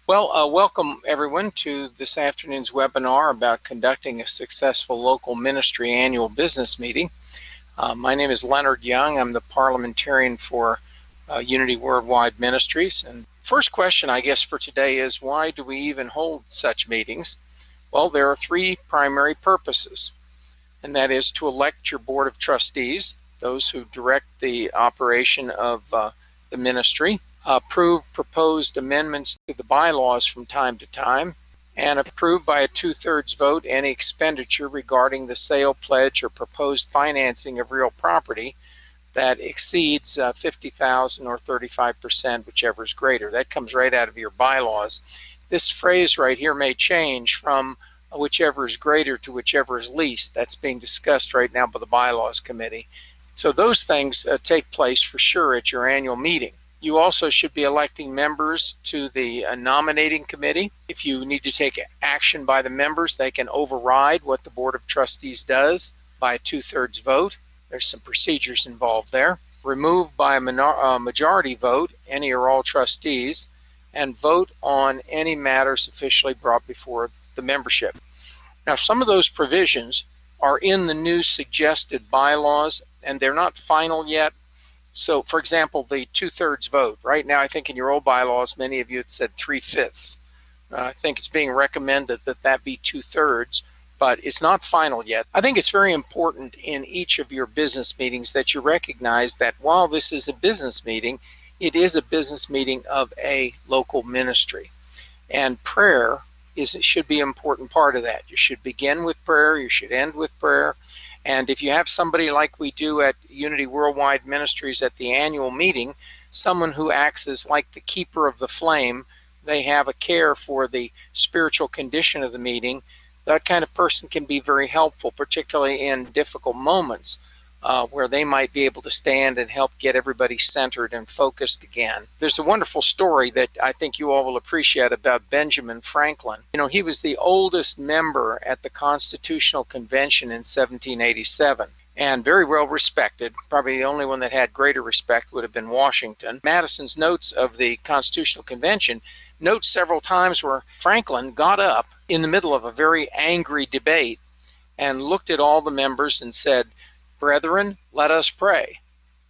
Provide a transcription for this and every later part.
Welcome everyone to this afternoon's webinar about conducting a successful local ministry annual business meeting. My name is Leonard Young. I'm the parliamentarian for Unity Worldwide Ministries. And first question, I guess, for today is, why do we even hold such meetings? Well, there are three primary purposes, and that is to elect your board of trustees, those who direct the operation of the ministry, approve proposed amendments to the bylaws from time to time, and approve by a 2/3 vote any expenditure regarding the sale, pledge, or proposed financing of real property that exceeds $50,000 or 35%, whichever is greater. That comes right out of your bylaws. This phrase right here may change from whichever is greater to whichever is least. That's being discussed right now by the bylaws committee. So those things take place for sure at your annual meeting. You also should be electing members to the nominating committee. If you need to take action by the members, they can override what the Board of Trustees does by a 2/3 vote. There's some procedures involved there. Remove by a majority vote any or all trustees, and vote on any matters officially brought before the membership. Now, some of those provisions are in the new suggested bylaws, and they're not final yet. So, for example, the 2/3 vote. Right now, I think in your old bylaws, many of you had said 3/5. I think it's being recommended that that be 2/3, but it's not final yet. I think it's very important in each of your business meetings that you recognize that while this is a business meeting, it is a business meeting of a local ministry. And prayer should be an important part of that. You should begin with prayer, you should end with prayer. And if you have somebody like we do at Unity Worldwide Ministries at the annual meeting, someone who acts as like the keeper of the flame, they have a care for the spiritual condition of the meeting, that kind of person can be very helpful, particularly in difficult moments where they might be able to stand and help get everybody centered and focused again. There's a wonderful story that I think you all will appreciate about Benjamin Franklin. You know, he was the oldest member at the Constitutional Convention in 1787 and very well respected. Probably the only one that had greater respect would have been Washington. Madison's notes of the Constitutional Convention note several times where Franklin got up in the middle of a very angry debate and looked at all the members and said, "Brethren, let us pray."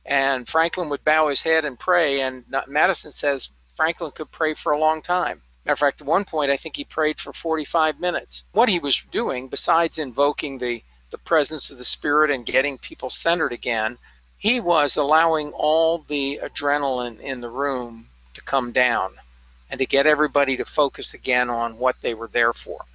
And Franklin would bow his head and pray, and Madison says Franklin could pray for a long time. Matter of fact, at one point, I think he prayed for 45 minutes. What he was doing, besides invoking the presence of the Spirit and getting people centered again, he was allowing all the adrenaline in the room to come down and to get everybody to focus again on what they were there for.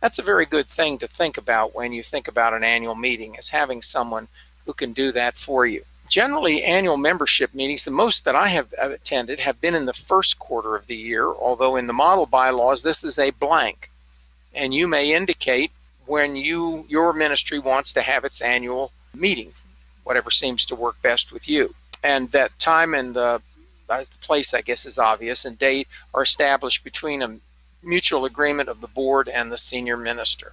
That's a very good thing to think about when you think about an annual meeting, is having someone who can do that for you. Generally, annual membership meetings, the most that I have attended, have been in the first quarter of the year, although in the model bylaws, this is a blank. And you may indicate when your ministry wants to have its annual meeting, whatever seems to work best with you. And that time and the place, I guess, is obvious, and date are established between a mutual agreement of the board and the senior minister.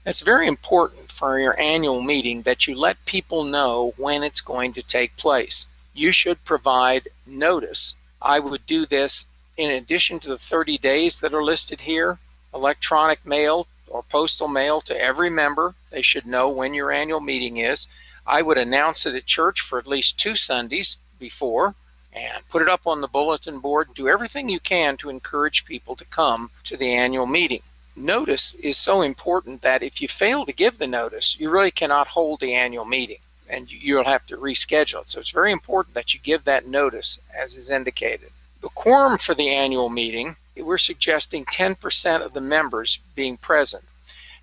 It's very important for your annual meeting that you let people know when it's going to take place. You should provide notice. I would do this in addition to the 30 days that are listed here, electronic mail or postal mail to every member. They should know when your annual meeting is. I would announce it at church for at least 2 Sundays before and put it up on the bulletin board and do everything you can to encourage people to come to the annual meeting. Notice is so important that if you fail to give the notice, you really cannot hold the annual meeting and you'll have to reschedule it. So it's very important that you give that notice as is indicated. The quorum for the annual meeting, we're suggesting 10% of the members being present.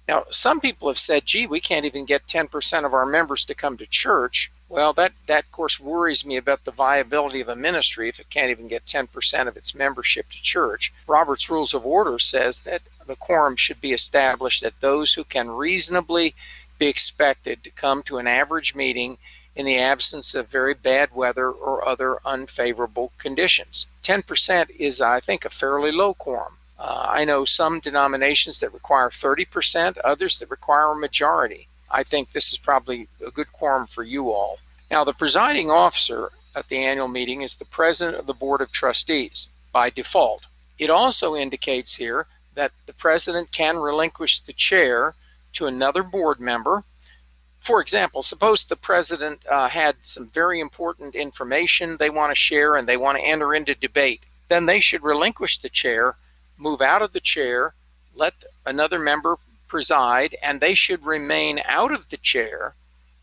Now, some people have said, gee, we can't even get 10% of our members to come to church. Well, that of course worries me about the viability of a ministry if it can't even get 10% of its membership to church. Robert's Rules of Order says that the quorum should be established at those who can reasonably be expected to come to an average meeting in the absence of very bad weather or other unfavorable conditions. 10% is, I think, a fairly low quorum. I know some denominations that require 30%, others that require a majority. I think this is probably a good quorum for you all. Now, the presiding officer at the annual meeting is the president of the Board of Trustees by default. It also indicates here that the president can relinquish the chair to another board member. For example, suppose the president had some very important information they want to share and they want to enter into debate. Then they should relinquish the chair, move out of the chair, let another member preside, and they should remain out of the chair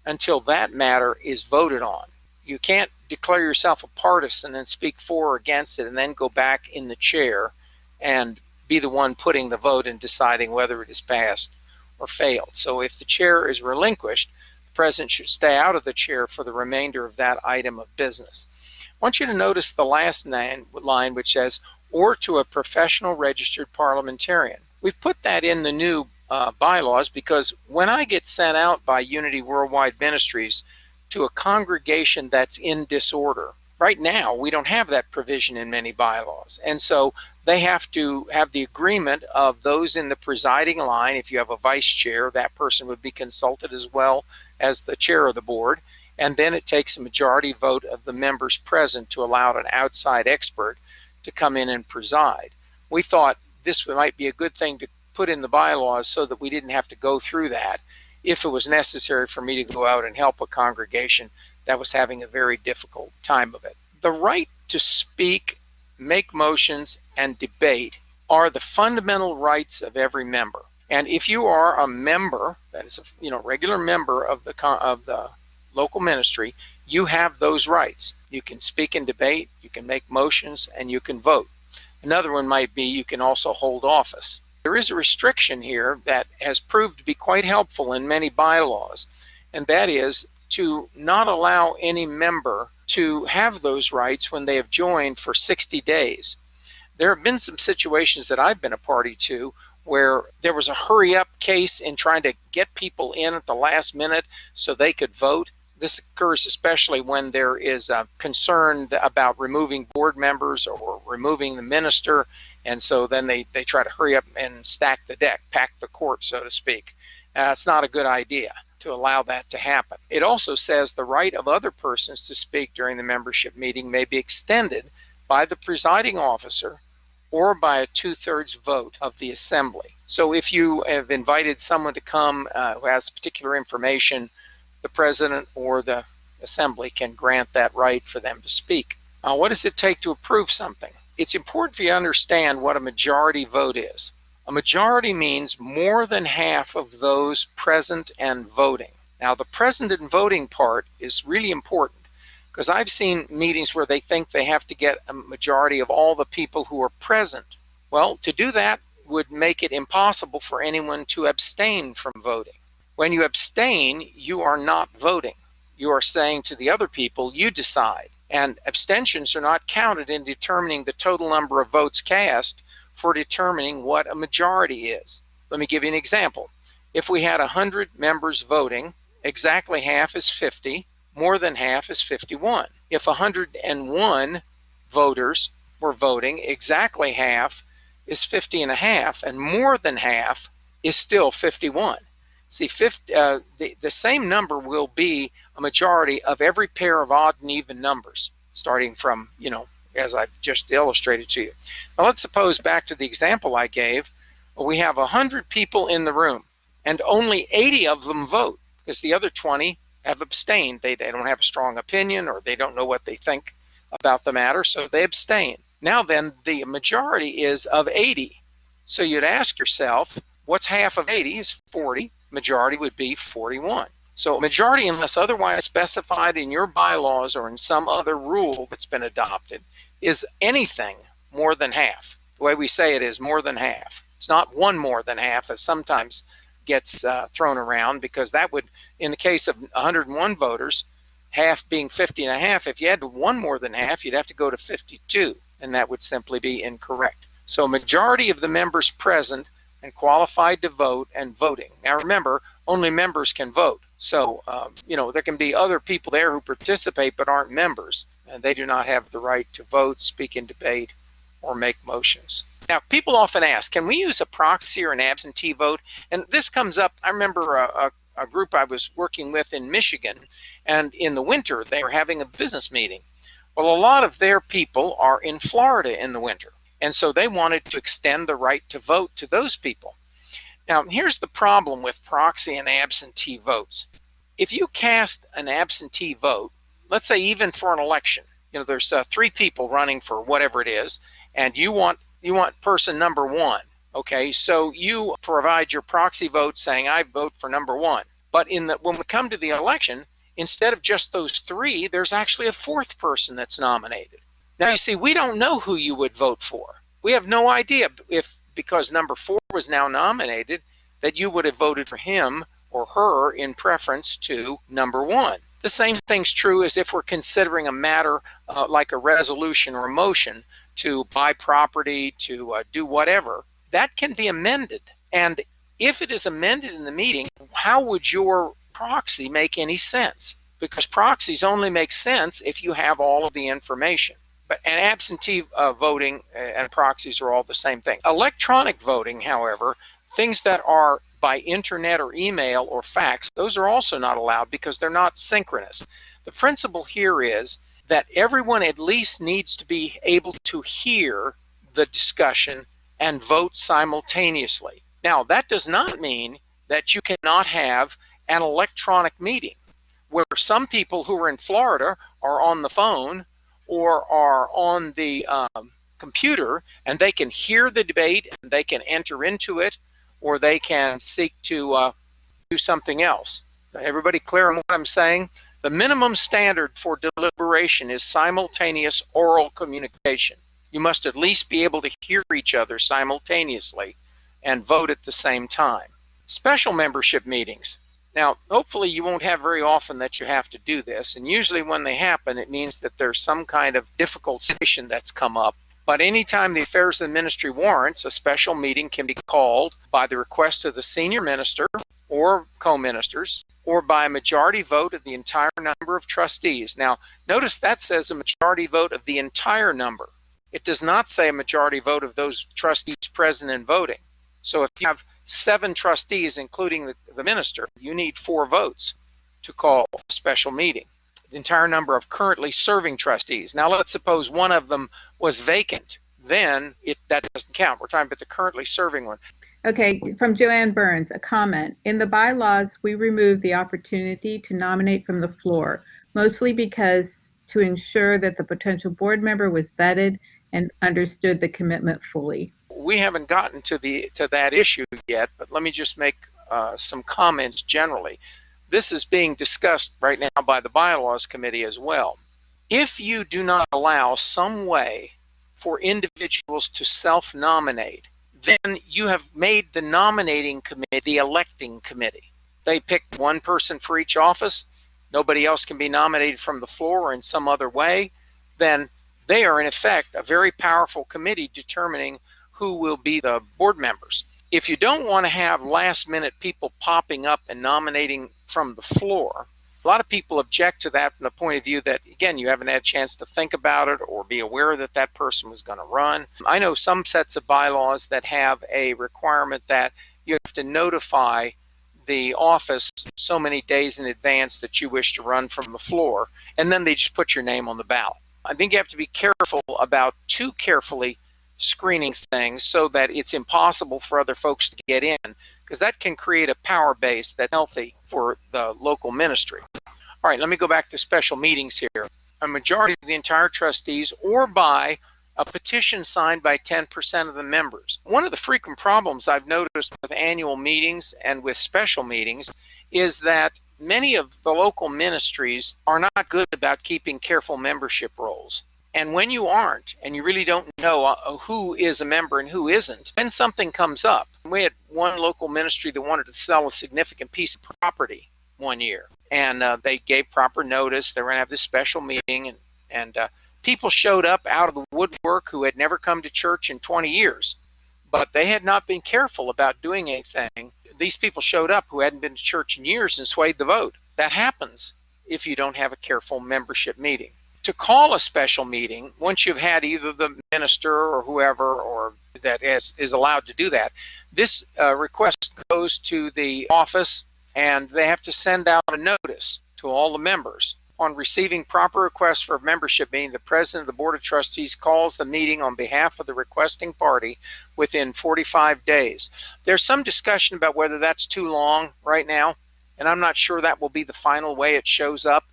until that matter is voted on. You can't declare yourself a partisan and speak for or against it and then go back in the chair and be the one putting the vote and deciding whether it is passed or failed. So if the chair is relinquished, the president should stay out of the chair for the remainder of that item of business. I want you to notice the last line, which says, or to a professional registered parliamentarian. We've put that in the new bylaws because when I get sent out by Unity Worldwide Ministries to a congregation that's in disorder, right now we don't have that provision in many bylaws, and so they have to have the agreement of those in the presiding line. If you have a vice chair, that person would be consulted as well as the chair of the board, and then it takes a majority vote of the members present to allow an outside expert to come in and preside. We thought this might be a good thing to put in the bylaws so that we didn't have to go through that if it was necessary for me to go out and help a congregation that was having a very difficult time of it. The right to speak, make motions, and debate are the fundamental rights of every member. And if you are a member, that is a regular member of the local ministry, you have those rights. You can speak and debate, you can make motions, and you can vote. Another one might be you can also hold office. There is a restriction here that has proved to be quite helpful in many bylaws, and that is to not allow any member to have those rights when they have joined for 60 days. There have been some situations that I've been a party to where there was a hurry-up case in trying to get people in at the last minute so they could vote. This occurs especially when there is a concern about removing board members or removing the minister, and so then they try to hurry up and stack the deck, pack the court, so to speak. It's not a good idea to allow that to happen. It also says the right of other persons to speak during the membership meeting may be extended by the presiding officer or by a 2/3 vote of the assembly. So if you have invited someone to come who has particular information, the president or the assembly can grant that right for them to speak. What does it take to approve something? It's important for you to understand what a majority vote is. A majority means more than half of those present and voting. Now, the present and voting part is really important because I've seen meetings where they think they have to get a majority of all the people who are present. Well, to do that would make it impossible for anyone to abstain from voting. When you abstain, you are not voting. You are saying to the other people, you decide. And abstentions are not counted in determining the total number of votes cast for determining what a majority is. Let me give you an example. If we had 100 members voting, exactly half is 50, more than half is 51. If 101 voters were voting, exactly half is 50 and a half, and more than half is still 51. See, the same number will be a majority of every pair of odd and even numbers, starting from, as I've just illustrated to you. Now let's suppose, back to the example I gave, we have 100 people in the room, and only 80 of them vote, because the other 20 have abstained. They don't have a strong opinion, or they don't know what they think about the matter, so they abstain. Now then, the majority is of 80. So you'd ask yourself, what's half of 80 is 40. Majority would be 41. So majority, unless otherwise specified in your bylaws or in some other rule that's been adopted, is anything more than half. The way we say it is more than half. It's not one more than half, as sometimes gets thrown around, because that would, in the case of 101 voters, half being 50 and a half, if you had one more than half, you'd have to go to 52, and that would simply be incorrect. So majority of the members present and qualified to vote and voting. Now remember, only members can vote. So, there can be other people there who participate but aren't members, and they do not have the right to vote, speak in debate, or make motions. Now, people often ask, can we use a proxy or an absentee vote? And this comes up. I remember a group I was working with in Michigan, and in the winter they were having a business meeting. Well, a lot of their people are in Florida in the winter. And so they wanted to extend the right to vote to those people. Now, here's the problem with proxy and absentee votes. If you cast an absentee vote, let's say even for an election, there's 3 people running for whatever it is, and you want person number 1. Okay, so you provide your proxy vote saying I vote for number 1. But when we come to the election, instead of just those 3, there's actually a 4th person that's nominated. Now you see, we don't know who you would vote for. We have no idea if, because number 4 was now nominated, that you would have voted for him or her in preference to number 1. The same thing's true as if we're considering a matter like a resolution or a motion to buy property, to do whatever. That can be amended. And if it is amended in the meeting, how would your proxy make any sense? Because proxies only make sense if you have all of the information. And absentee voting and proxies are all the same thing. Electronic voting, however, things that are by internet or email or fax, those are also not allowed because they're not synchronous. The principle here is that everyone at least needs to be able to hear the discussion and vote simultaneously. Now, that does not mean that you cannot have an electronic meeting where some people who are in Florida are on the phone or are on the computer, and they can hear the debate and they can enter into it, or they can seek to do something else. Everybody clear on what I'm saying? The minimum standard for deliberation is simultaneous oral communication. You must at least be able to hear each other simultaneously and vote at the same time. Special membership meetings. Now, hopefully you won't have very often that you have to do this, and usually when they happen, it means that there's some kind of difficult situation that's come up. But anytime the affairs of the ministry warrants, a special meeting can be called by the request of the senior minister or co-ministers, or by a majority vote of the entire number of trustees. Now, notice that says a majority vote of the entire number. It does not say a majority vote of those trustees present and voting. So if you have 7 trustees, including the minister, you need 4 votes to call a special meeting. The entire number of currently serving trustees. Now let's suppose one of them was vacant. Then that doesn't count. We're talking about the currently serving one. Okay, from Joanne Burns, a comment. In the bylaws, we removed the opportunity to nominate from the floor, mostly because to ensure that the potential board member was vetted and understood the commitment fully. We haven't gotten to that issue yet, but let me just make some comments generally. This is being discussed right now by the bylaws committee as well. If you do not allow some way for individuals to self-nominate, then you have made the nominating committee the electing committee. They pick one person for each office. Nobody else can be nominated from the floor or in some other way. Then they are in effect a very powerful committee determining who will be the board members. If you don't want to have last minute people popping up and nominating from the floor, a lot of people object to that from the point of view that, again, you haven't had a chance to think about it or be aware that that person was going to run. I know some sets of bylaws that have a requirement that you have to notify the office so many days in advance that you wish to run from the floor, and then they just put your name on the ballot. I think you have to be careful about too carefully screening things so that it's impossible for other folks to get in, because that can create a power base that's healthy for the local ministry. All right, let me go back to special meetings here. A majority of the entire trustees, or by a petition signed by 10% of the members. One of the frequent problems I've noticed with annual meetings and with special meetings is that many of the local ministries are not good about keeping careful membership rolls. And when you aren't, and you really don't know who is a member and who isn't, when something comes up, we had one local ministry that wanted to sell a significant piece of property one year, and they gave proper notice. They were going to have this special meeting, and people showed up out of the woodwork who had never come to church in 20 years, but they had not been careful about doing anything. These people showed up who hadn't been to church in years and swayed the vote. That happens if you don't have a careful membership meeting. To call a special meeting, once you've had either the minister or whoever or that is allowed to do that, this request goes to the office, and they have to send out a notice to all the members. On receiving proper requests for a membership meeting, the president of the Board of Trustees calls the meeting on behalf of the requesting party within 45 days. There's some discussion about whether that's too long right now, and I'm not sure that will be the final way it shows up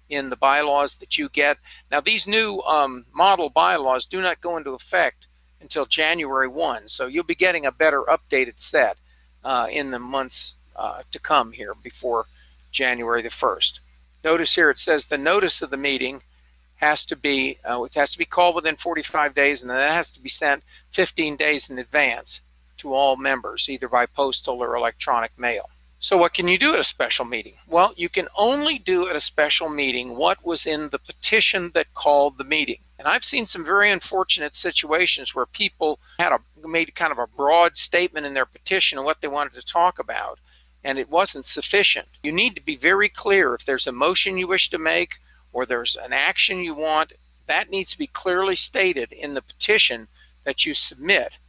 in the bylaws that you get. Now, these new model bylaws do not go into effect until January 1, so you'll be getting a better updated set in the months to come here before January the 1st. Notice here it says the notice of the meeting has to be called within 45 days, and then that has to be sent 15 days in advance to all members, either by postal or electronic mail. So what can you do at a special meeting? Well, you can only do at a special meeting what was in the petition that called the meeting. And I've seen some very unfortunate situations where people made kind of a broad statement in their petition of what they wanted to talk about, and it wasn't sufficient. You need to be very clear. If there's a motion you wish to make or there's an action you want, that needs to be clearly stated in the petition that you submit.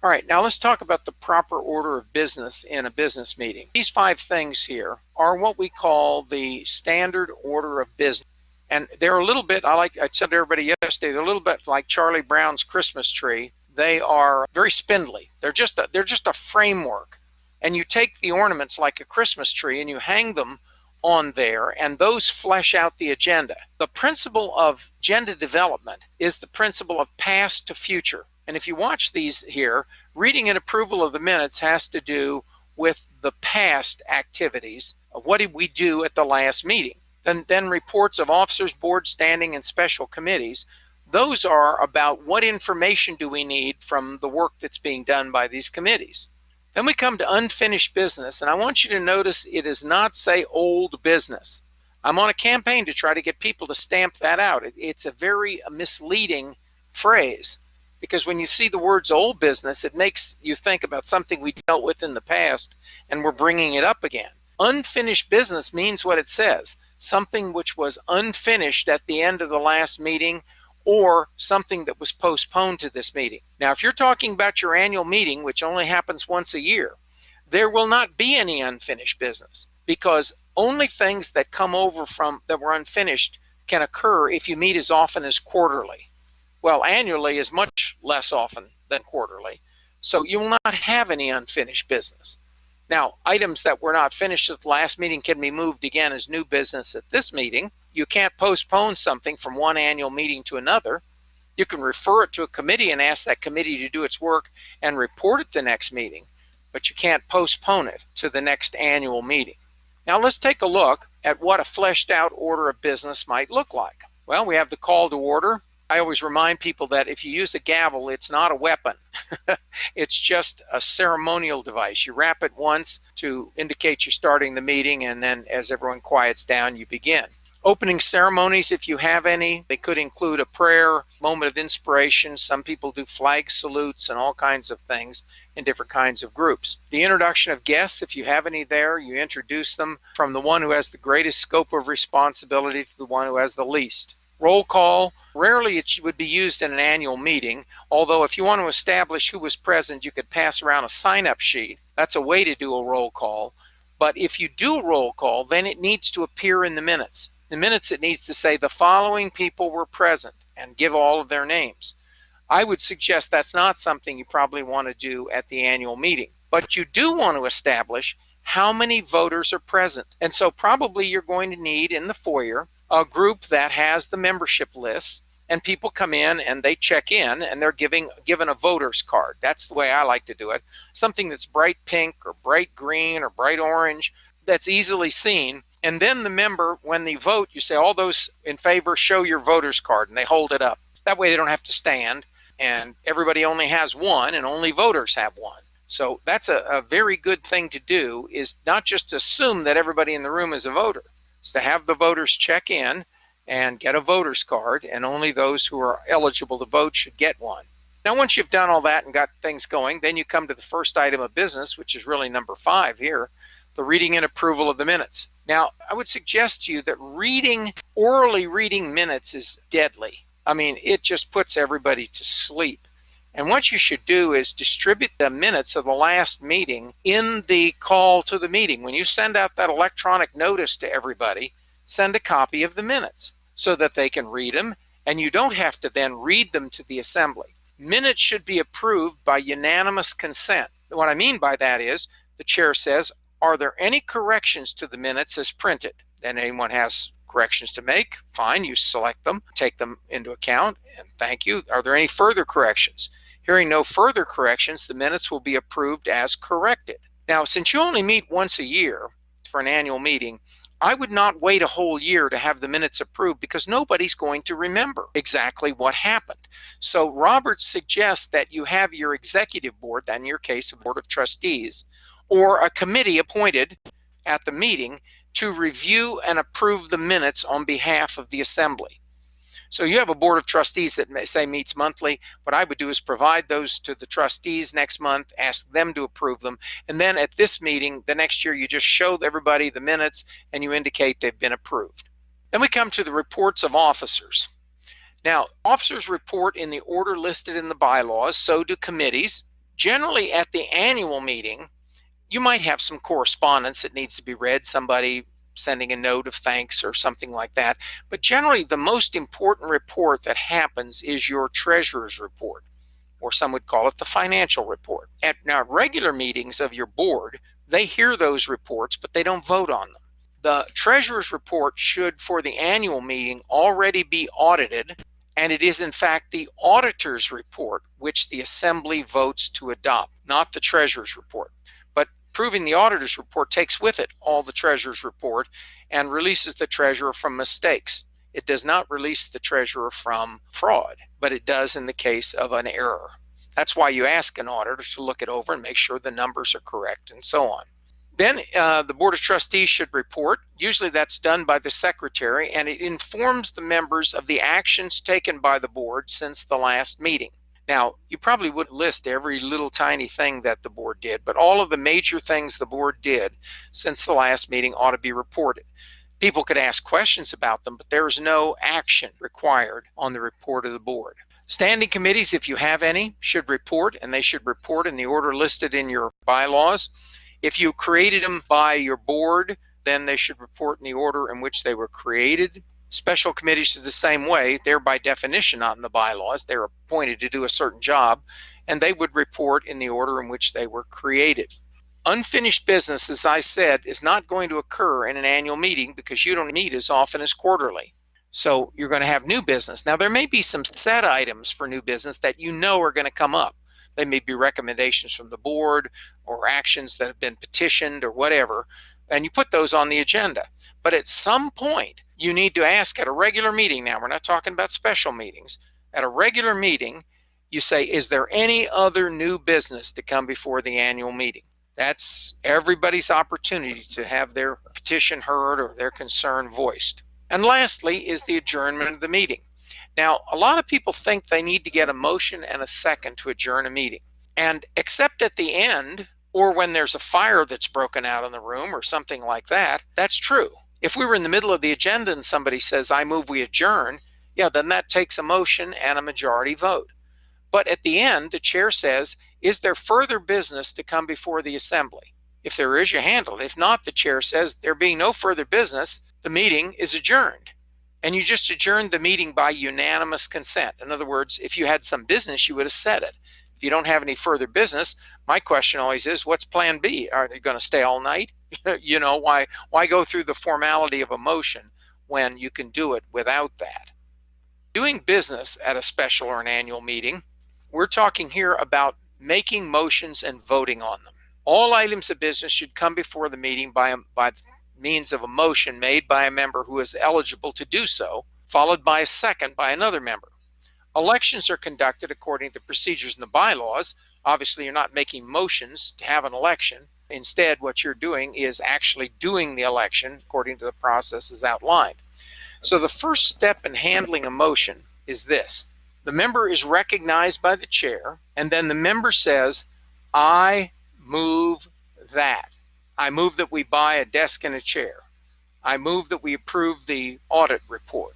All right, now let's talk about the proper order of business in a business meeting. These 5 things here are what we call the standard order of business. And they're a little bit, I said to everybody yesterday, they're a little bit like Charlie Brown's Christmas tree. They are very spindly. They're just a framework. And you take the ornaments like a Christmas tree and you hang them on there, and those flesh out the agenda. The principle of agenda development is the principle of past to future. And if you watch these here, reading and approval of the minutes has to do with the past activities of what did we do at the last meeting. Then reports of officers, board, standing, and special committees. Those are about what information do we need from the work that's being done by these committees. Then we come to unfinished business, and I want you to notice it does not say old business. I'm on a campaign to try to get people to stamp that out. It's a very misleading phrase, because when you see the words old business, it makes you think about something we dealt with in the past and we're bringing it up again. Unfinished business means what it says, something which was unfinished at the end of the last meeting or something that was postponed to this meeting. Now, if you're talking about your annual meeting, which only happens once a year, there will not be any unfinished business, because only things that come over from that were unfinished can occur if you meet as often as quarterly. Well, annually is much less often than quarterly, so you will not have any unfinished business. Now, items that were not finished at the last meeting can be moved again as new business at this meeting. You can't postpone something from one annual meeting to another. You can refer it to a committee and ask that committee to do its work and report it the next meeting, but you can't postpone it to the next annual meeting. Now let's take a look at what a fleshed out order of business might look like. Well, we have the call to order. I always remind people that if you use a gavel, it's not a weapon. It's just a ceremonial device. You rap it once to indicate you're starting the meeting, and then as everyone quiets down, you begin. Opening ceremonies, if you have any, they could include a prayer, moment of inspiration. Some people do flag salutes and all kinds of things in different kinds of groups. The introduction of guests, if you have any there, you introduce them from the one who has the greatest scope of responsibility to the one who has the least. Roll call, rarely it would be used in an annual meeting, although if you want to establish who was present, you could pass around a sign-up sheet. That's a way to do a roll call. But if you do a roll call, then it needs to appear in the minutes. In the minutes, it needs to say the following people were present and give all of their names. I would suggest that's not something you probably want to do at the annual meeting. But you do want to establish how many voters are present. And so probably you're going to need in the foyer a group that has the membership lists, and people come in and they check in and they're given a voter's card. That's the way I like to do it. Something that's bright pink or bright green or bright orange that's easily seen. And then the member, when they vote, you say, all those in favor, show your voter's card, and they hold it up. That way they don't have to stand, and everybody only has one, and only voters have one. So that's a very good thing to do, is not just assume that everybody in the room is a voter. It's to have the voters check in and get a voter's card, and only those who are eligible to vote should get one. Now, once you've done all that and got things going, then you come to the first item of business, which is really number 5 here, the reading and approval of the minutes. Now, I would suggest to you that orally reading minutes is deadly. I mean, it just puts everybody to sleep. And what you should do is distribute the minutes of the last meeting in the call to the meeting. When you send out that electronic notice to everybody, send a copy of the minutes so that they can read them, and you don't have to then read them to the assembly. Minutes should be approved by unanimous consent. What I mean by that is the chair says, are there any corrections to the minutes as printed? Then anyone has corrections to make, fine, you select them, take them into account, and thank you. Are there any further corrections? Hearing no further corrections, the minutes will be approved as corrected. Now, since you only meet once a year for an annual meeting, I would not wait a whole year to have the minutes approved because nobody's going to remember exactly what happened. So Roberts suggests that you have your executive board, in your case a board of trustees, or a committee appointed at the meeting to review and approve the minutes on behalf of the assembly. So you have a board of trustees that say meets monthly. What I would do is provide those to the trustees next month, ask them to approve them, and then at this meeting the next year you just show everybody the minutes and you indicate they've been approved. Then we come to the reports of officers. Now, officers report in the order listed in the bylaws, so do committees. Generally at the annual meeting, you might have some correspondence that needs to be read, somebody sending a note of thanks or something like that. But generally, the most important report that happens is your treasurer's report, or some would call it the financial report. At now, regular meetings of your board, they hear those reports, but they don't vote on them. The treasurer's report should, for the annual meeting, already be audited, and it is in fact the auditor's report which the assembly votes to adopt, not the treasurer's report. Approving the auditor's report takes with it all the treasurer's report and releases the treasurer from mistakes. It does not release the treasurer from fraud, but it does in the case of an error. That's why you ask an auditor to look it over and make sure the numbers are correct and so on. Then the Board of Trustees should report. Usually that's done by the secretary, and it informs the members of the actions taken by the board since the last meeting. Now, you probably wouldn't list every little tiny thing that the board did, but all of the major things the board did since the last meeting ought to be reported. People could ask questions about them, but there is no action required on the report of the board. Standing committees, if you have any, should report, and they should report in the order listed in your bylaws. If you created them by your board, then they should report in the order in which they were created. Special committees are the same way. They're by definition not in the bylaws. They're appointed to do a certain job, and they would report in the order in which they were created. Unfinished business, as I said, is not going to occur in an annual meeting because you don't meet as often as quarterly. So you're going to have new business. Now, there may be some set items for new business that you know are going to come up. They may be recommendations from the board or actions that have been petitioned or whatever, and you put those on the agenda. But at some point, you need to ask at a regular meeting. Now, we're not talking about special meetings. At a regular meeting, you say, is there any other new business to come before the annual meeting? That's everybody's opportunity to have their petition heard or their concern voiced. And lastly is the adjournment of the meeting. Now, a lot of people think they need to get a motion and a second to adjourn a meeting. And except at the end, or when there's a fire that's broken out in the room or something like that, that's true. If we were in the middle of the agenda and somebody says, I move we adjourn, yeah, then that takes a motion and a majority vote. But at the end, the chair says, is there further business to come before the assembly? If there is, you handle it. If not, the chair says, there being no further business, the meeting is adjourned. And you just adjourned the meeting by unanimous consent. In other words, if you had some business, you would have said it. If you don't have any further business, my question always is, what's plan B? Are they going to stay all night? You know, why go through the formality of a motion when you can do it without that? Doing business at a special or an annual meeting, we're talking here about making motions and voting on them. All items of business should come before the meeting by means of a motion made by a member who is eligible to do so, followed by a second by another member. Elections are conducted according to the procedures in the bylaws. Obviously, you're not making motions to have an election. Instead, what you're doing is actually doing the election according to the processes outlined. So the first step in handling a motion is this. The member is recognized by the chair, and then the member says, I move that. I move that we buy a desk and a chair. I move that we approve the audit report.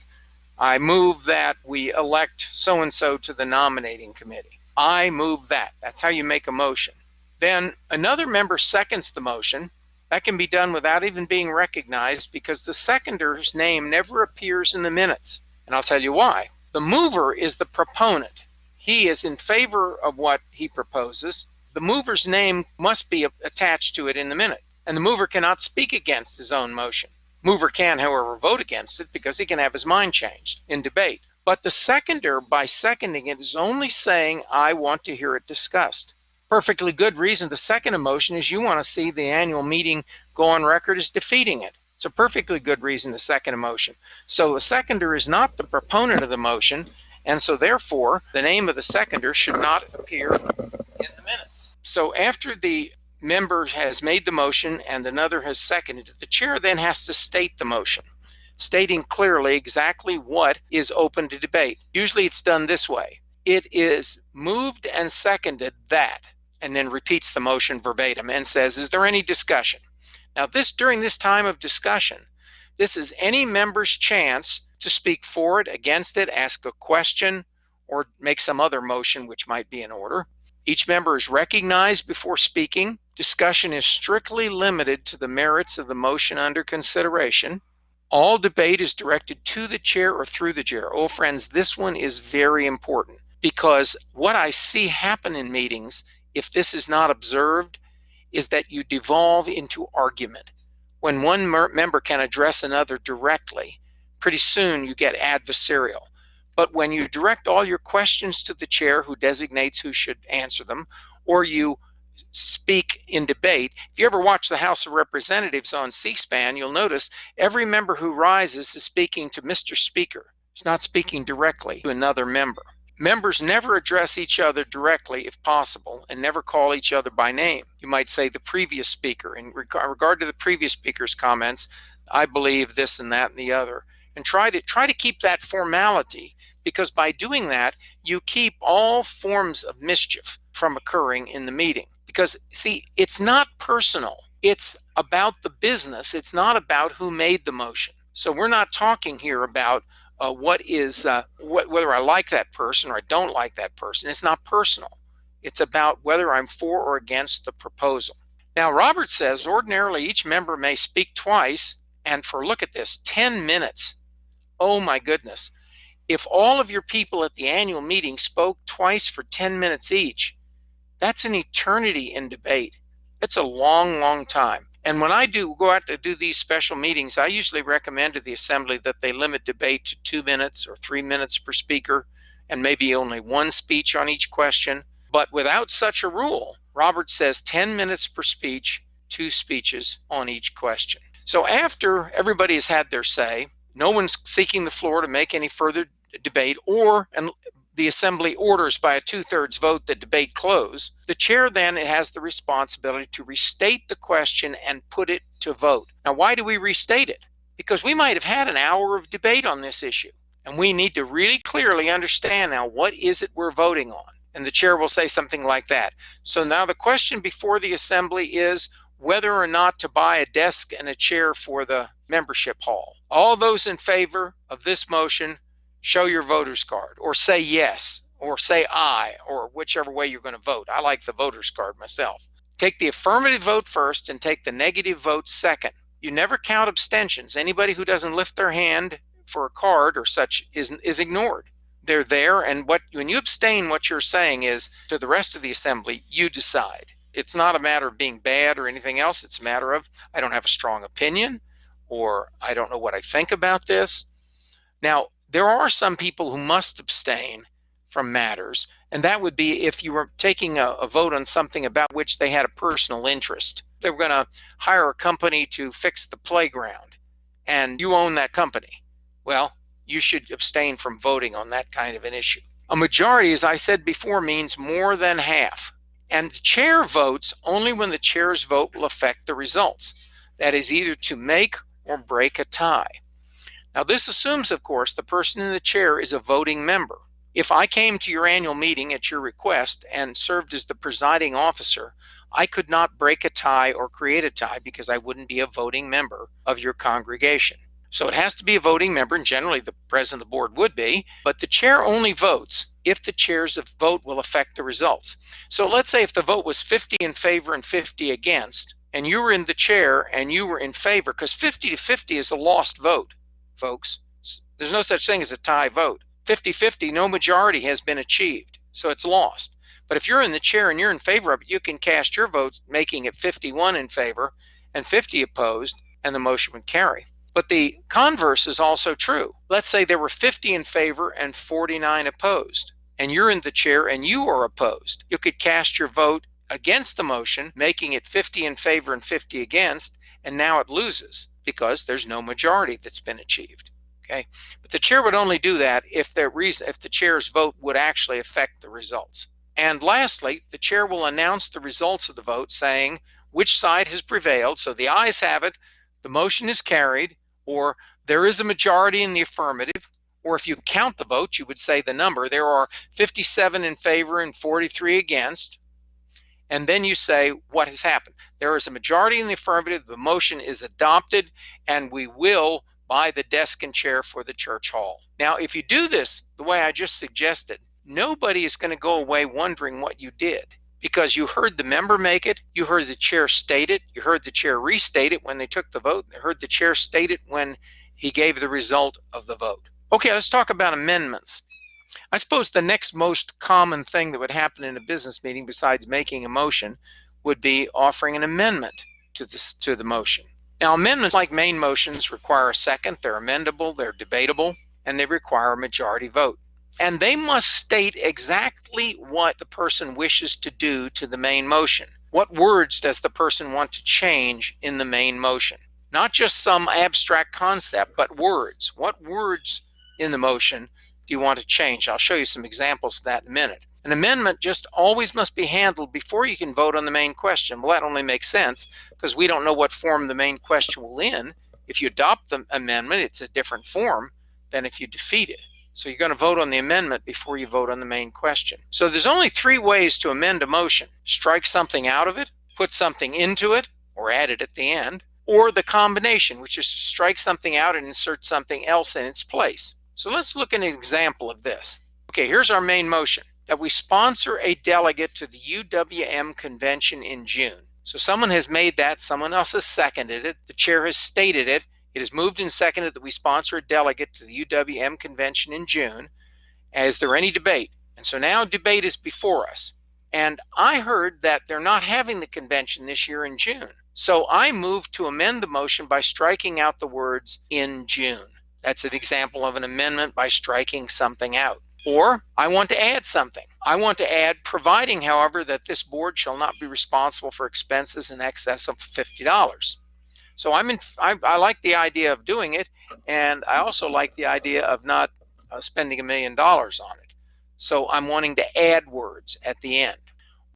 I move that we elect so-and-so to the nominating committee. I move that. That's how you make a motion. Then another member seconds the motion, That can be done without even being recognized because the seconder's name never appears in the minutes. And I'll tell you why. The mover is the proponent. He is in favor of what he proposes. The mover's name must be attached to it in the minute. And the mover cannot speak against his own motion. Mover can, however, vote against it because he can have his mind changed in debate. But the seconder, by seconding it, is only saying, I want to hear it discussed. Perfectly good reason to second a motion is you want to see the annual meeting go on record as defeating it. It's a perfectly good reason to second a motion. So the seconder is not the proponent of the motion, and so therefore the name of the seconder should not appear in the minutes. So after the member has made the motion and another has seconded it, the chair then has to state the motion, stating clearly exactly what is open to debate. Usually it's done this way. It is moved and seconded that, and then repeats the motion verbatim and says, is there any discussion? Now during this time of discussion, this is any member's chance to speak for it, against it, ask a question, or make some other motion which might be in order. Each member is recognized before speaking. Discussion is strictly limited to the merits of the motion under consideration. All debate is directed to the chair or through the chair. Oh, friends, this one is very important because what I see happen in meetings, if this is not observed, is that you devolve into argument. When one member can address another directly, pretty soon you get adversarial. But when you direct all your questions to the chair who designates who should answer them, or you speak in debate, if you ever watch the House of Representatives on C-SPAN, you'll notice every member who rises is speaking to Mr. Speaker. He's not speaking directly to another member. Members never address each other directly if possible and never call each other by name. You might say the previous speaker. In regard to the previous speaker's comments, I believe this and that and the other. And try to keep that formality, because by doing that, you keep all forms of mischief from occurring in the meeting. Because, see, it's not personal. It's about the business. It's not about who made the motion. So we're not talking here about whether I like that person or I don't like that person. It's not personal. It's about whether I'm for or against the proposal. Now, Robert says ordinarily each member may speak twice, and look at this, 10 minutes. Oh my goodness. If all of your people at the annual meeting spoke twice for 10 minutes each, that's an eternity in debate. It's a long, long time. And when I go out to do these special meetings, I usually recommend to the assembly that they limit debate to 2 minutes or 3 minutes per speaker, and maybe only one speech on each question. But without such a rule, Robert says 10 minutes per speech, 2 speeches on each question. So after everybody has had their say, no one's seeking the floor to make any further debate, and the assembly orders by a 2/3 vote that debate close, the chair then has the responsibility to restate the question and put it to vote. Now, why do we restate it? Because we might have had an hour of debate on this issue, and we need to really clearly understand now what is it we're voting on. And the chair will say something like that. So now the question before the assembly is whether or not to buy a desk and a chair for the membership hall. All those in favor of this motion, show your voter's card, or say yes, or say aye, or whichever way you're going to vote. I like the voter's card myself. Take the affirmative vote first and take the negative vote second. You never count abstentions. Anybody who doesn't lift their hand for a card or such is ignored. They're there, and when you abstain, what you're saying is to the rest of the assembly, you decide. It's not a matter of being bad or anything else. It's a matter of I don't have a strong opinion, or I don't know what I think about this. Now, there are some people who must abstain from matters, and that would be if you were taking a vote on something about which they had a personal interest. They were going to hire a company to fix the playground, and you own that company. Well, you should abstain from voting on that kind of an issue. A majority, as I said before, means more than half. And the chair votes only when the chair's vote will affect the results. That is either to make or break a tie. Now, this assumes, of course, the person in the chair is a voting member. If I came to your annual meeting at your request and served as the presiding officer, I could not break a tie or create a tie because I wouldn't be a voting member of your congregation. So it has to be a voting member, and generally the president of the board would be, but the chair only votes if the chair's vote will affect the results. So let's say if the vote was 50 in favor and 50 against, and you were in the chair and you were in favor, because 50 to 50 is a lost vote, folks. There's no such thing as a tie vote. 50-50, no majority has been achieved, so it's lost. But if you're in the chair and you're in favor of it, you can cast your vote, making it 51 in favor and 50 opposed, and the motion would carry. But the converse is also true. Let's say there were 50 in favor and 49 opposed, and you're in the chair and you are opposed. You could cast your vote against the motion, making it 50 in favor and 50 against, and now it loses because there's no majority that's been achieved. Okay, but the chair would only do that if the chair's vote would actually affect the results. And lastly, the chair will announce the results of the vote, saying which side has prevailed. So the ayes have it, the motion is carried, or there is a majority in the affirmative, or if you count the votes, you would say the number. There are 57 in favor and 43 against, and then you say what has happened. There is a majority in the affirmative, the motion is adopted, and we will buy the desk and chair for the church hall. Now, if you do this the way I just suggested, nobody is going to go away wondering what you did, because you heard the member make it, you heard the chair state it, you heard the chair restate it when they took the vote, you heard the chair state it when he gave the result of the vote. Okay, let's talk about amendments. I suppose the next most common thing that would happen in a business meeting besides making a motion would be offering an amendment to the motion. Now, amendments, like main motions, require a second. They're amendable, they're debatable, and they require a majority vote. And they must state exactly what the person wishes to do to the main motion. What words does the person want to change in the main motion? Not just some abstract concept, but words. What words in the motion do you want to change? I'll show you some examples of that in a minute. An amendment just always must be handled before you can vote on the main question. Well, that only makes sense because we don't know what form the main question will in. If you adopt the amendment, it's a different form than if you defeat it. So you're going to vote on the amendment before you vote on the main question. So there's only three ways to amend a motion: strike something out of it, put something into it, or add it at the end, or the combination, which is to strike something out and insert something else in its place. So let's look at an example of this. Okay, here's our main motion: that we sponsor a delegate to the UWM convention in June. So someone has made that, someone else has seconded it, the chair has stated it, it is moved and seconded that we sponsor a delegate to the UWM convention in June. Is there any debate? And so now debate is before us. And I heard that they're not having the convention this year in June. So I moved to amend the motion by striking out the words "in June." That's an example of an amendment by striking something out. Or I want to add something. I want to add, providing, however, that this board shall not be responsible for expenses in excess of $50. So I like the idea of doing it, and I also like the idea of not spending $1 million on it. So I'm wanting to add words at the end.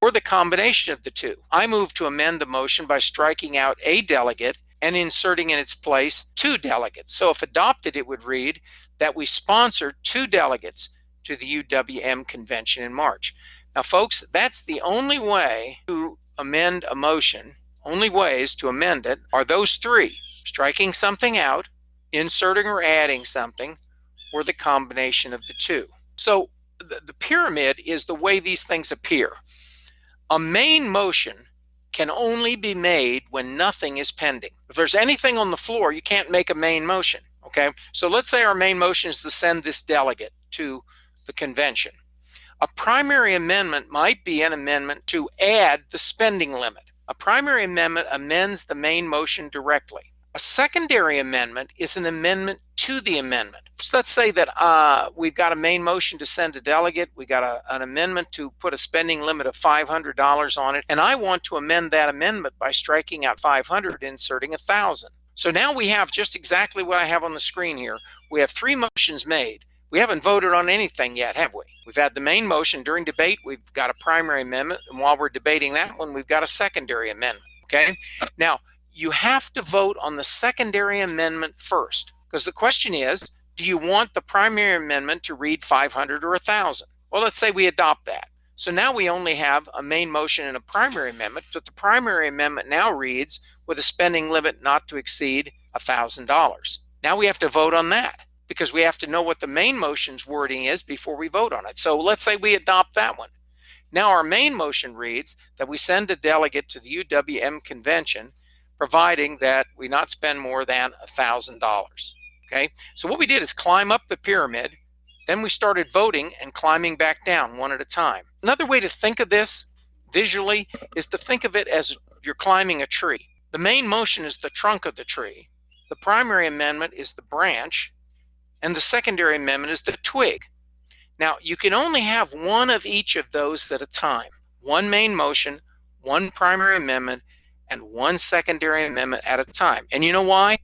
Or the combination of the two. I move to amend the motion by striking out a delegate and inserting in its place two delegates. So if adopted, it would read that we sponsor two delegates to the UWM convention in March. Now, folks, that's the only way to amend a motion. Only ways to amend it are those three: striking something out, inserting or adding something, or the combination of the two. So the pyramid is the way these things appear. A main motion can only be made when nothing is pending. If there's anything on the floor, you can't make a main motion. Okay, so let's say our main motion is to send this delegate to the convention. A primary amendment might be an amendment to add the spending limit. A primary amendment amends the main motion directly. A secondary amendment is an amendment to the amendment. So let's say that we've got a main motion to send a delegate, we got an amendment to put a spending limit of $500 on it, and I want to amend that amendment by striking out 500, inserting 1,000. So now we have just exactly what I have on the screen here. We have three motions made. We haven't voted on anything yet, have we? We've had the main motion. During debate, we've got a primary amendment, and while we're debating that one, we've got a secondary amendment, okay? Now, you have to vote on the secondary amendment first, because the question is, do you want the primary amendment to read 500 or 1,000? Well, let's say we adopt that. So now we only have a main motion and a primary amendment, but the primary amendment now reads with a spending limit not to exceed $1,000. Now we have to vote on that, because we have to know what the main motion's wording is before we vote on it. So let's say we adopt that one. Now our main motion reads that we send a delegate to the UWM convention, providing that we not spend more than $1,000. Okay, so what we did is climb up the pyramid, then we started voting and climbing back down one at a time. Another way to think of this visually is to think of it as you're climbing a tree. The main motion is the trunk of the tree, the primary amendment is the branch, and the secondary amendment is the twig. Now, you can only have one of each of those at a time. One main motion, one primary amendment, and one secondary amendment at a time. And you know why?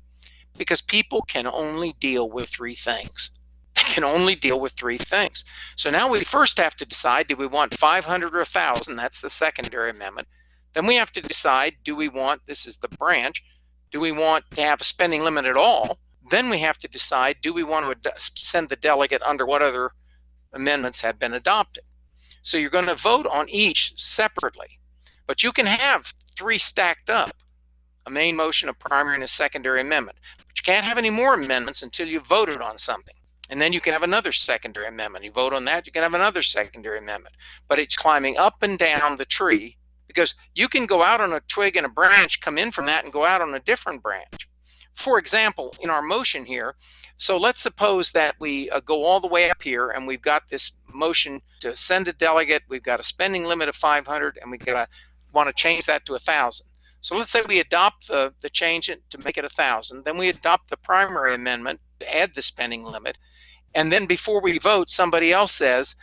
Because people can only deal with three things. They can only deal with three things. So now we first have to decide, do we want 500 or 1,000? That's the secondary amendment. Then we have to decide, do we want, this is the branch, do we want to have a spending limit at all? Then we have to decide, do we want to send the delegate under what other amendments have been adopted? So you're going to vote on each separately, but you can have three stacked up, a main motion, a primary, and a secondary amendment. But you can't have any more amendments until you've voted on something. And then you can have another secondary amendment. You vote on that, you can have another secondary amendment. But it's climbing up and down the tree, because you can go out on a twig and a branch, come in from that, and go out on a different branch. For example, in our motion here, so let's suppose that we go all the way up here and we've got this motion to send a delegate, we've got a spending limit of 500, and we want to change that to 1,000. So let's say we adopt the change it to make it 1,000, then we adopt the primary amendment to add the spending limit, and then before we vote, somebody else says,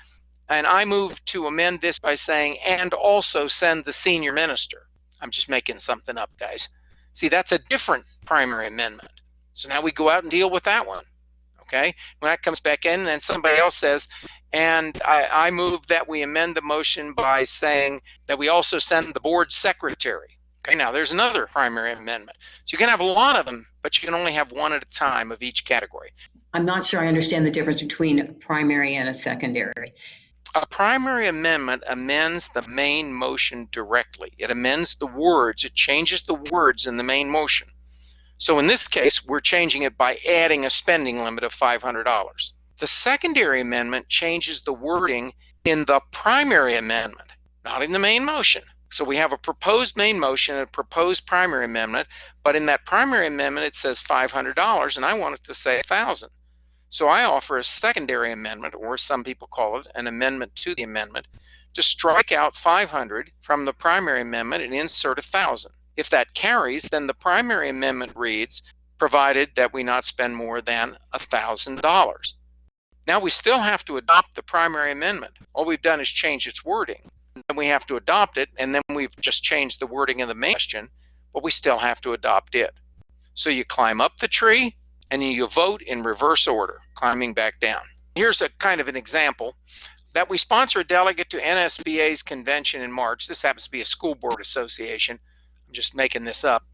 and I move to amend this by saying, and also send the senior minister. I'm just making something up, guys. See, that's a different primary amendment. So now we go out and deal with that one. Okay, when that comes back in, then somebody else says, and I move that we amend the motion by saying that we also send the board secretary. Okay, now there's another primary amendment. So you can have a lot of them, but you can only have one at a time of each category. I'm not sure I understand the difference between a primary and a secondary. A primary amendment amends the main motion directly. It amends the words. It changes the words in the main motion. So in this case, we're changing it by adding a spending limit of $500. The secondary amendment changes the wording in the primary amendment, not in the main motion. So we have a proposed main motion and a proposed primary amendment, but in that primary amendment it says $500 and I want it to say 1,000. So I offer a secondary amendment, or some people call it an amendment to the amendment, to strike out 500 from the primary amendment and insert 1,000. If that carries, then the primary amendment reads, provided that we not spend more than $1,000. Now we still have to adopt the primary amendment. All we've done is change its wording. And we have to adopt it, and then we've just changed the wording of the main question, but we still have to adopt it. So you climb up the tree, and you vote in reverse order, climbing back down. Here's a kind of an example that we sponsor a delegate to NSBA's convention in March. This happens to be a school board association. I'm just making this up.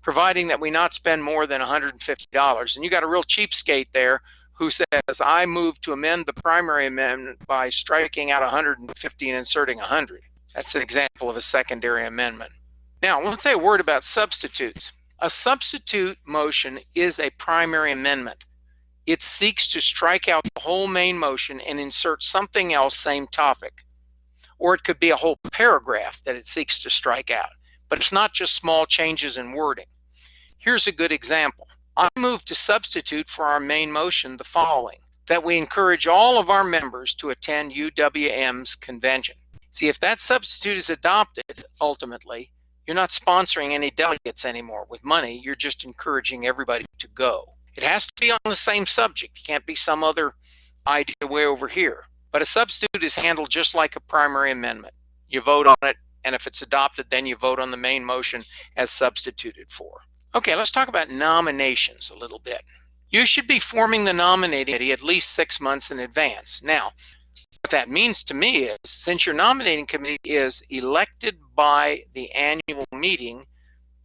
Providing that we not spend more than $150. And you got a real cheapskate there who says, I move to amend the primary amendment by striking out 150 and inserting 100. That's an example of a secondary amendment. Now, let's say a word about substitutes. A substitute motion is a primary amendment. It seeks to strike out the whole main motion and insert something else, same topic. Or it could be a whole paragraph that it seeks to strike out. But it's not just small changes in wording. Here's a good example. I move to substitute for our main motion the following: that we encourage all of our members to attend UWM's convention. See, if that substitute is adopted, ultimately, you're not sponsoring any delegates anymore with money. You're just encouraging everybody to go. It has to be on the same subject. It can't be some other idea way over here. But a substitute is handled just like a primary amendment. You vote on it, and if it's adopted, then you vote on the main motion as substituted for. Okay, let's talk about nominations a little bit. You should be forming the nominating committee at least 6 months in advance. Now, what that means to me is, since your nominating committee is elected by the annual meeting,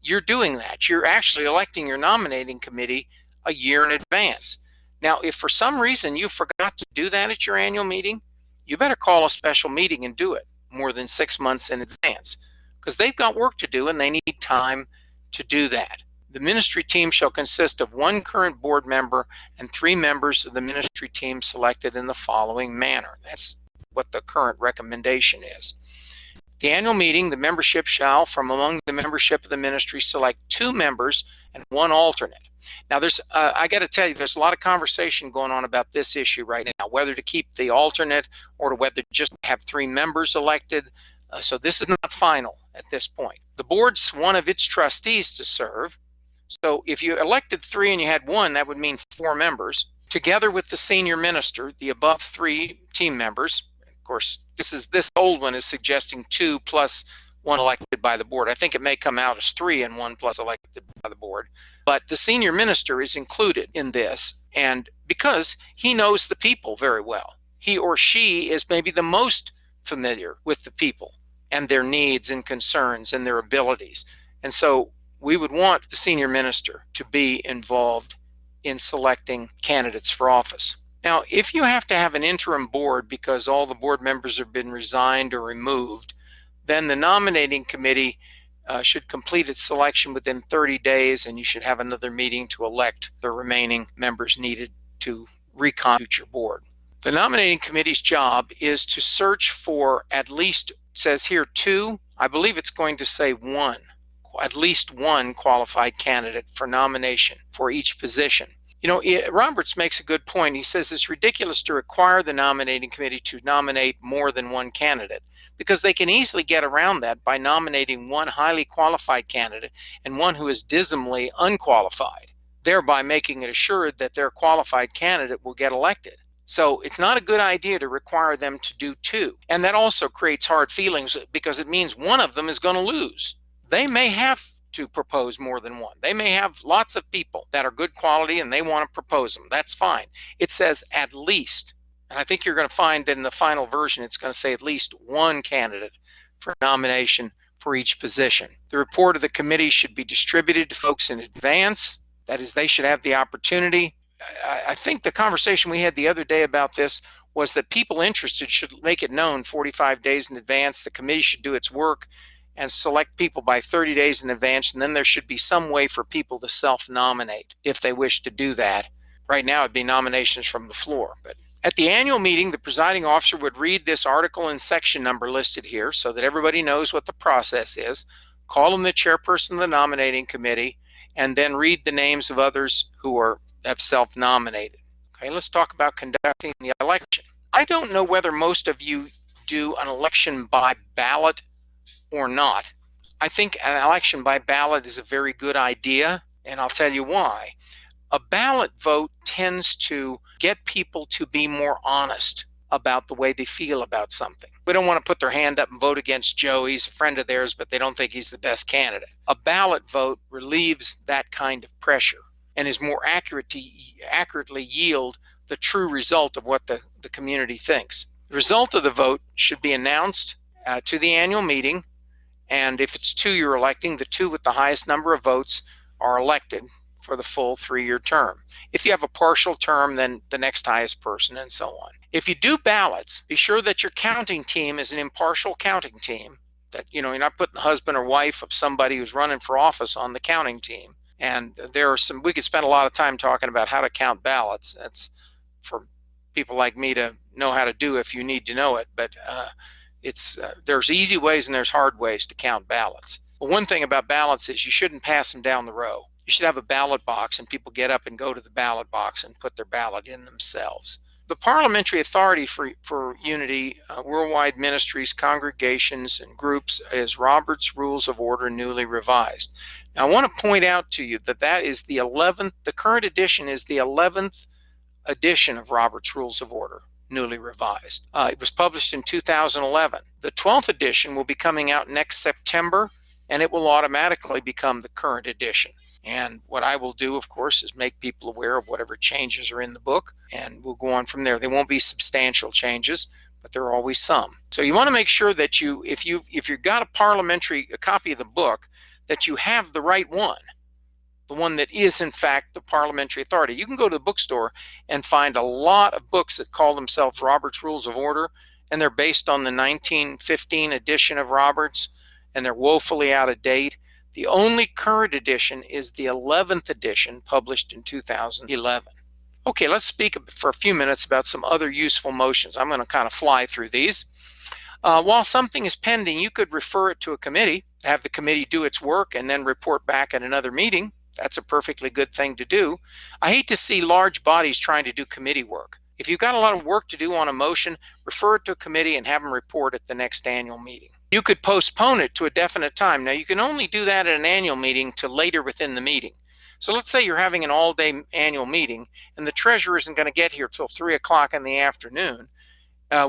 you're doing that. You're actually electing your nominating committee a year in advance. Now, if for some reason you forgot to do that at your annual meeting, you better call a special meeting and do it more than 6 months in advance, because they've got work to do and they need time to do that. The ministry team shall consist of 1 current board member and 3 members of the ministry team selected in the following manner. That's what the current recommendation is. The annual meeting, the membership shall, from among the membership of the ministry, select 2 members and 1 alternate. Now, I got to tell you, there's a lot of conversation going on about this issue right now, whether to keep the alternate or to whether to just have 3 members elected. So this is not final at this point. The board's one of its trustees to serve. So if you elected 3 and you had 1, that would mean 4 members. Together with the senior minister, the above 3 team members. Of course, this old one is suggesting 2 plus 1 elected by the board. I think it may come out as 3 and 1 plus elected by the board. But the senior minister is included in this, and because he knows the people very well. He or she is maybe the most familiar with the people and their needs and concerns and their abilities. And so we would want the senior minister to be involved in selecting candidates for office. Now, if you have to have an interim board because all the board members have been resigned or removed, then the nominating committee should complete its selection within 30 days, and you should have another meeting to elect the remaining members needed to reconstitute your board. The nominating committee's job is to search for at least, it says here 2, I believe it's going to say 1, at least 1 qualified candidate for nomination for each position. You know, Roberts makes a good point. He says it's ridiculous to require the nominating committee to nominate more than 1 candidate, because they can easily get around that by nominating 1 highly qualified candidate and 1 who is dismally unqualified, thereby making it assured that their qualified candidate will get elected. So it's not a good idea to require them to do 2. And that also creates hard feelings because it means one of them is going to lose. They may have to propose more than 1. They may have lots of people that are good quality and they want to propose them. That's fine. It says at least. And I think you're going to find that in the final version, it's going to say at least 1 candidate for nomination for each position. The report of the committee should be distributed to folks in advance. That is, they should have the opportunity. I think the conversation we had the other day about this was that people interested should make it known 45 days in advance. The committee should do its work and select people by 30 days in advance, and then there should be some way for people to self-nominate if they wish to do that. Right now it'd be nominations from the floor. But at the annual meeting, the presiding officer would read this article and section number listed here so that everybody knows what the process is, call them the chairperson of the nominating committee, and then read the names of others who have self-nominated. Okay, let's talk about conducting the election. I don't know whether most of you do an election by ballot or not. I think an election by ballot is a very good idea, and I'll tell you why. A ballot vote tends to get people to be more honest about the way they feel about something. We don't want to put their hand up and vote against Joe. He's a friend of theirs, but they don't think he's the best candidate. A ballot vote relieves that kind of pressure and is more accurately yield the true result of what the community thinks. The result of the vote should be announced to the annual meeting, and if it's 2 you're electing, the 2 with the highest number of votes are elected for the full 3-year term. If you have a partial term, then the next highest person, and so on. If you do ballots, be sure that your counting team is an impartial counting team, that you're not putting the husband or wife of somebody who's running for office on the counting team. And there are we could spend a lot of time talking about how to count ballots. That's for people like me to know how to do if you need to know it, but there's easy ways and there's hard ways to count ballots. But one thing about ballots is you shouldn't pass them down the row. You should have a ballot box and people get up and go to the ballot box and put their ballot in themselves. The parliamentary authority for Unity Worldwide Ministries, congregations, and groups is Robert's Rules of Order newly revised. Now I want to point out to you that is the 11th, the current edition is the 11th edition of Robert's Rules of Order, newly revised. It was published in 2011. The 12th edition will be coming out next September, and it will automatically become the current edition. And what I will do, of course, is make people aware of whatever changes are in the book, and we'll go on from there. They won't be substantial changes, but there are always some. So you want to make sure that if you've got a copy of the book, that you have the right one, the one that is in fact the parliamentary authority. You can go to the bookstore and find a lot of books that call themselves Robert's Rules of Order, and they're based on the 1915 edition of Roberts, and they're woefully out of date. The only current edition is the 11th edition, published in 2011. Okay, let's speak for a few minutes about some other useful motions. I'm going to kind of fly through these. While something is pending, you could refer it to a committee, have the committee do its work, and then report back at another meeting. That's a perfectly good thing to do. I hate to see large bodies trying to do committee work. If you've got a lot of work to do on a motion, refer it to a committee and have them report at the next annual meeting. You could postpone it to a definite time. Now, you can only do that at an annual meeting to later within the meeting. So let's say you're having an all-day annual meeting and the treasurer isn't going to get here till 3 o'clock in the afternoon.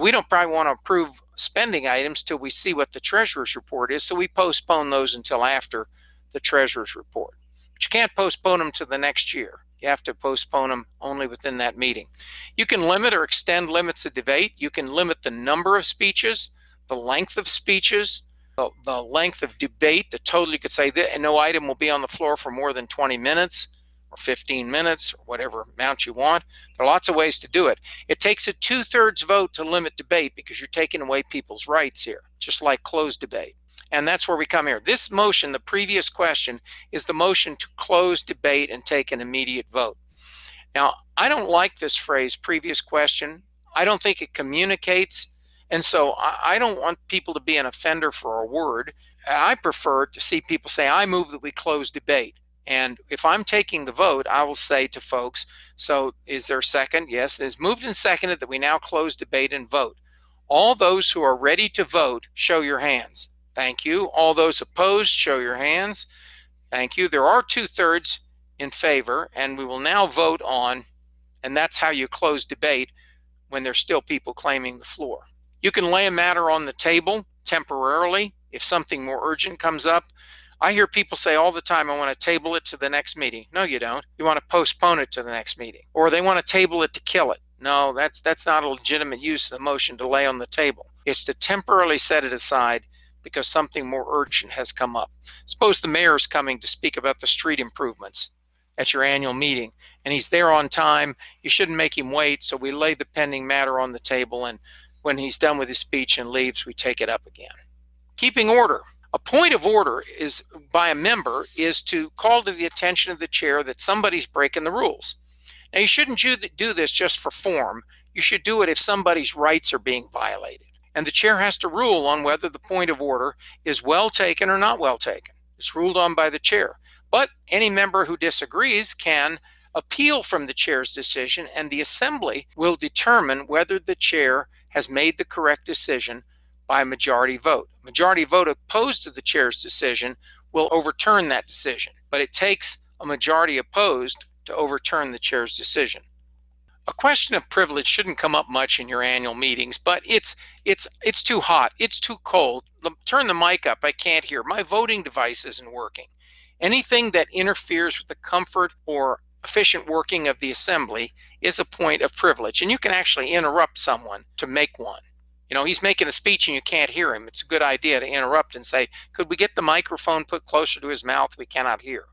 We don't probably want to approve spending items till we see what the treasurer's report is, so we postpone those until after the treasurer's report. But you can't postpone them to the next year. You have to postpone them only within that meeting. You can limit or extend limits of debate. You can limit the number of speeches, the length of speeches, the length of debate. The total, you could say that no item will be on the floor for more than 20 minutes or 15 minutes or whatever amount you want. There are lots of ways to do it. It takes a 2/3 vote to limit debate because you're taking away people's rights here, just like closed debate. And that's where we come here. This motion, the previous question, is the motion to close debate and take an immediate vote. Now, I don't like this phrase, previous question. I don't think it communicates. And so I don't want people to be an offender for a word. I prefer to see people say, I move that we close debate. And if I'm taking the vote, I will say to folks, so is there a second? Yes, it's moved and seconded that we now close debate and vote. All those who are ready to vote, show your hands. Thank you. All those opposed, show your hands. Thank you. There are 2/3 in favor, and we will now vote on, and that's how you close debate when there's still people claiming the floor. You can lay a matter on the table temporarily if something more urgent comes up. I hear people say all the time, I want to table it to the next meeting. No, you don't. You want to postpone it to the next meeting. Or they want to table it to kill it. No, that's not a legitimate use of the motion to lay on the table. It's to temporarily set it aside because something more urgent has come up. Suppose the mayor is coming to speak about the street improvements at your annual meeting, and he's there on time. You shouldn't make him wait, so we lay the pending matter on the table, and when he's done with his speech and leaves, we take it up again. Keeping order. A point of order is by a member is to call to the attention of the chair that somebody's breaking the rules. Now, you shouldn't do this just for form. You should do it if somebody's rights are being violated. And the chair has to rule on whether the point of order is well taken or not well taken. It's ruled on by the chair. But any member who disagrees can appeal from the chair's decision, and the assembly will determine whether the chair has made the correct decision by a majority vote. A majority vote opposed to the chair's decision will overturn that decision, but it takes a majority opposed to overturn the chair's decision. A question of privilege shouldn't come up much in your annual meetings, but it's too hot, it's too cold. Turn the mic up, I can't hear. My voting device isn't working. Anything that interferes with the comfort or efficient working of the assembly is a point of privilege, and you can actually interrupt someone to make one. You know, he's making a speech and you can't hear him. It's a good idea to interrupt and say, could we get the microphone put closer to his mouth? We cannot hear.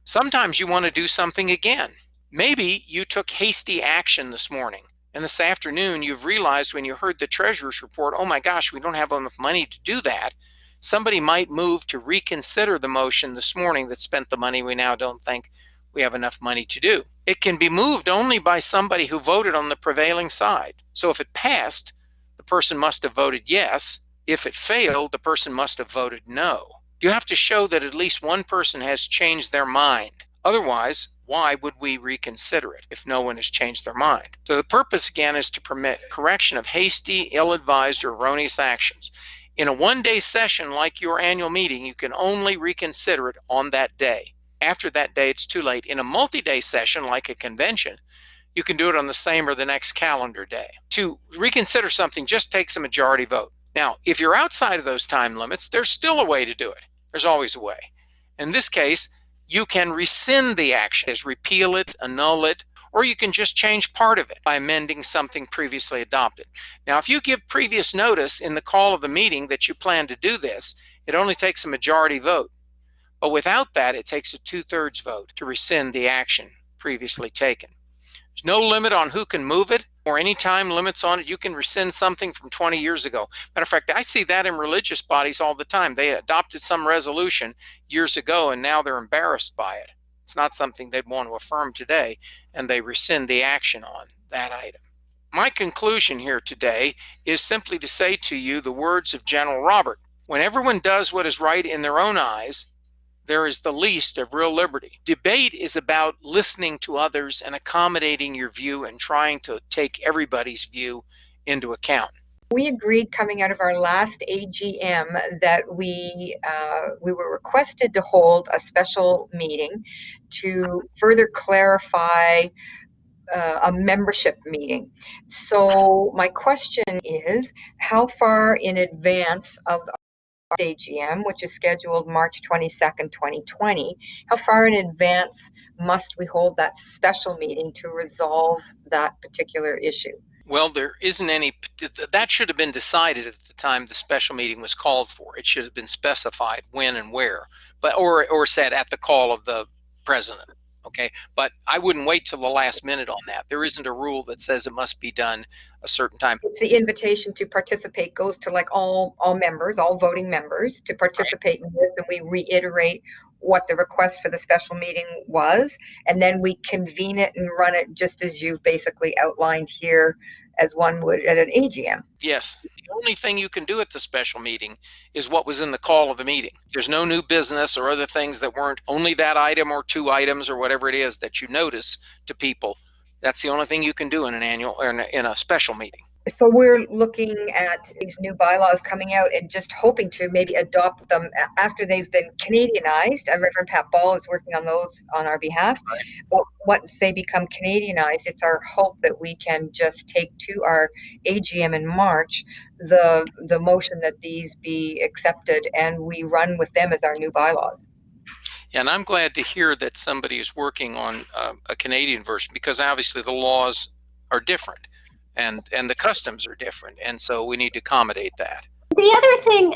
Sometimes you want to do something again. Maybe you took hasty action this morning, and this afternoon you've realized when you heard the treasurer's report, oh my gosh, we don't have enough money to do that. Somebody might move to reconsider the motion this morning that spent the money we now don't think we have enough money to do. It can be moved only by somebody who voted on the prevailing side. So if it passed, the person must have voted yes. If it failed, the person must have voted no. You have to show that at least one person has changed their mind. Otherwise, why would we reconsider it if no one has changed their mind? So the purpose, again, is to permit correction of hasty, ill-advised, or erroneous actions. In a one-day session like your annual meeting, you can only reconsider it on that day. After that day, it's too late. In a multi-day session like a convention, you can do it on the same or the next calendar day. To reconsider something just takes a majority vote. Now, if you're outside of those time limits, there's still a way to do it. There's always a way. In this case, you can rescind the action, as repeal it, annul it, or you can just change part of it by amending something previously adopted. Now, if you give previous notice in the call of the meeting that you plan to do this, it only takes a majority vote. But without that, it takes a 2/3 vote to rescind the action previously taken. There's no limit on who can move it or any time limits on it. You can rescind something from 20 years ago. Matter of fact, I see that in religious bodies all the time. They adopted some resolution years ago and now they're embarrassed by it. It's not something they'd want to affirm today, and they rescind the action on that item. My conclusion here today is simply to say to you the words of General Robert: when everyone does what is right in their own eyes, there is the least of real liberty. Debate is about listening to others and accommodating your view and trying to take everybody's view into account. We agreed coming out of our last AGM that we were requested to hold a special meeting to further clarify a membership meeting. So my question is, how far in advance of our AGM, which is scheduled March 22nd, 2020, how far in advance must we hold that special meeting to resolve that particular issue? Well, there isn't any. That should have been decided at the time the special meeting was called for. It should have been specified when and where, but or said at the call of the president. Okay, but I wouldn't wait till the last minute on that. There isn't a rule that says it must be done a certain time. It's the invitation to participate goes to like all members, all voting members, to participate in this, and we reiterate what the request for the special meeting was, and then we convene it and run it just as you've basically outlined here, as one would at an AGM. Yes. The only thing you can do at the special meeting is what was in the call of the meeting. There's no new business or other things that weren't only that item or two items or whatever it is that you notice to people. That's the only thing you can do in an annual or in a special meeting. So we're looking at these new bylaws coming out and just hoping to maybe adopt them after they've been Canadianized. And Reverend Pat Ball is working on those on our behalf. Right. But once they become Canadianized, it's our hope that we can just take to our AGM in March the motion that these be accepted, and we run with them as our new bylaws. And I'm glad to hear that somebody is working on a Canadian version, because obviously the laws are different. And the customs are different, and so we need to accommodate that. The other thing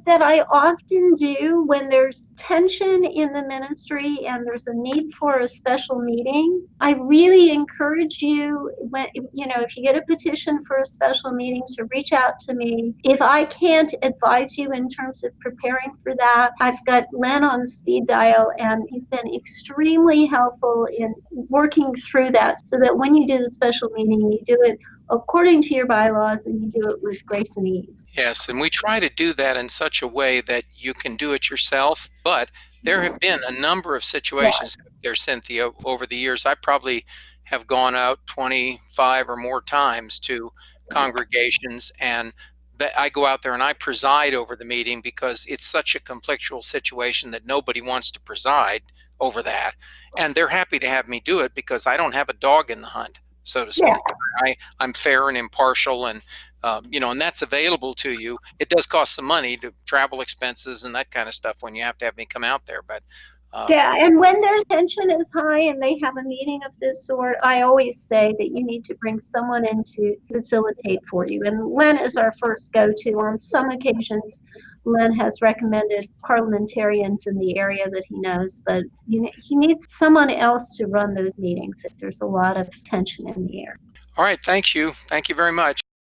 that I often do when there's tension in the ministry and there's a need for a special meeting, I really encourage you, when, if you get a petition for a special meeting, to reach out to me. If I can't advise you in terms of preparing for that, I've got Len on speed dial, and he's been extremely helpful in working through that so that when you do the special meeting, you do it according to your bylaws and you do it with grace and ease. Yes, and we try to do that in such a way that you can do it yourself, but there have been a number of situations there, Cynthia, over the years. I probably have gone out 25 or more times to congregations, and I go out there and I preside over the meeting because it's such a conflictual situation that nobody wants to preside over that, and they're happy to have me do it because I don't have a dog in the hunt, so to speak. Yeah. I'm fair and impartial, and and that's available to you. It does cost some money, to travel expenses and that kind of stuff, when you have to have me come out there. But yeah, and when their tension is high and they have a meeting of this sort, I always say that you need to bring someone in to facilitate for you. And Len is our first go-to. On some occasions, Len has recommended parliamentarians in the area that he knows, but he needs someone else to run those meetings if there's a lot of tension in the air. All right, thank you. Thank you very much.